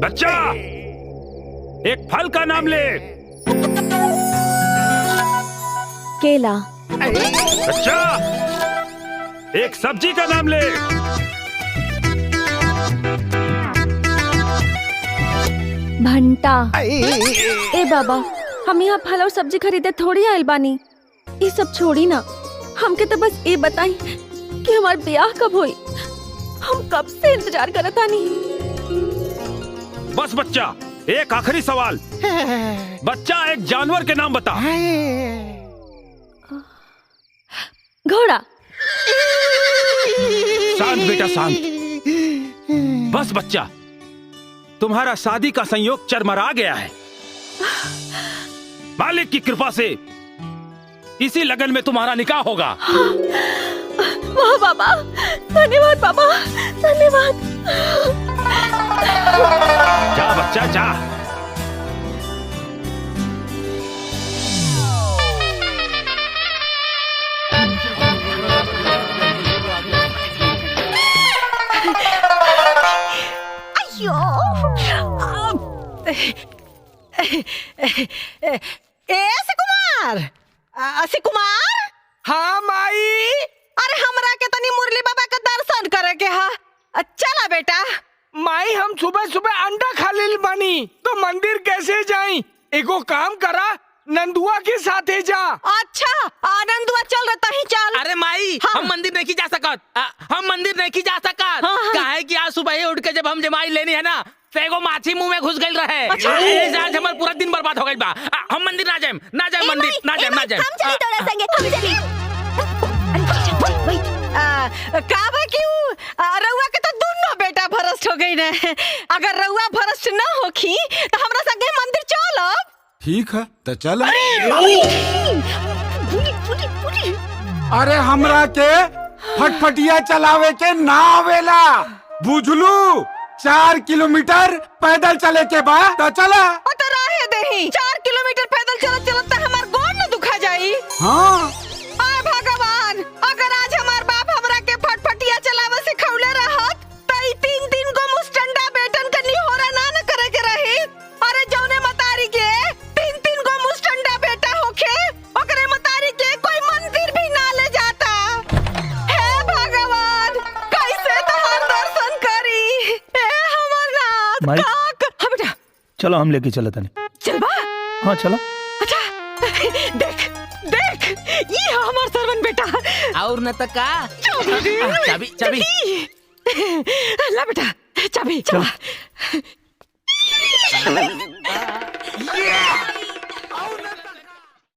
बच्चा, एक फल का नाम ले। केला। बच्चा, एक सब्जी का नाम ले। भंटा। ए बाबा, हम यहाँ फल और सब्जी खरीदे थोड़ी आयल बानी। ये सब छोड़ी ना, हमके तो बस ये बताई कि हमार ब्याह कब होई। हम कब से इंतजार करत आनी। बस बच्चा, एक आखिरी सवाल। बच्चा, एक जानवर के नाम बता। घोड़ा। शांत बेटा, शांत। बस बच्चा, तुम्हारा शादी का संयोग चरमरा गया है। मालिक की कृपा से इसी लगन में तुम्हारा निकाह होगा। वाह बाबा, धन्यवाद बाबा, धन्यवाद। जा बच्चा, जा। कुमार। हाँ माई। अरे हमरा के तनी मुरली बाबा का दर्शन करे के हा। चला बेटा। माई, हम सुबह सुबह अंडा खा ले बानी, तो मंदिर कैसे जाई? एगो काम करा, नंदुआ के साथे जा। अच्छा, नंदुआ चल रहा ही चल। अरे माई, हम मंदिर नहीं जा सकत। हम मंदिर नहीं जा सकत। काहे कि आज सुबह ही उठ के जब हम जमाई लेनी है ना, एगो माछी मुंह में घुस गई रहे। अच्छा। आज हमार पूरा दिन बर्बाद हो गई बा। हम मंदिर ना जाएं, मंदिर ना जाएं। हम चली तोरा संगे, हम चली। का बा क्यों? रउआ के तो दोनों बेटा भ्रष्ट हो गई ने। अगर रउआ भ्रष्ट ना होखी तो हमरा संगे मंदिर चलब। ठीक है, तो चल। पूरी। अरे हमरा के फटफटिया चलावे के ना आवेला, बुझलू? 4 किलोमीटर पैदल चले के बाद तो चला। तो राहे देही 4 किलोमीटर पैदल चलत चलत तो हमार गोड़ न दुखा जाई। हाँ। आय भगवान, अगर आज हमार बाप हमरा के फटफटिया चलावे से खौले रहत त ई 3 गो मुस्टंडा बेटन के निहोरा ना करे के रही। अरे जौने मतारी के 3 गो मुस्टंडा बेटा होखे, ओकरे मतारी के कोई मंदिर भी ना ले जाता। हे भगवान, कैसे तोहर दर्शन करी। हे हमर नाथ। माई। हाँ बेटा, चलो हम लेके चले तने। चल बा। हाँ चलो। अच्छा, देख देख, ये हमार सरवन बेटा। और न तो का? चाबी। ला बेटा, चाबी। चला।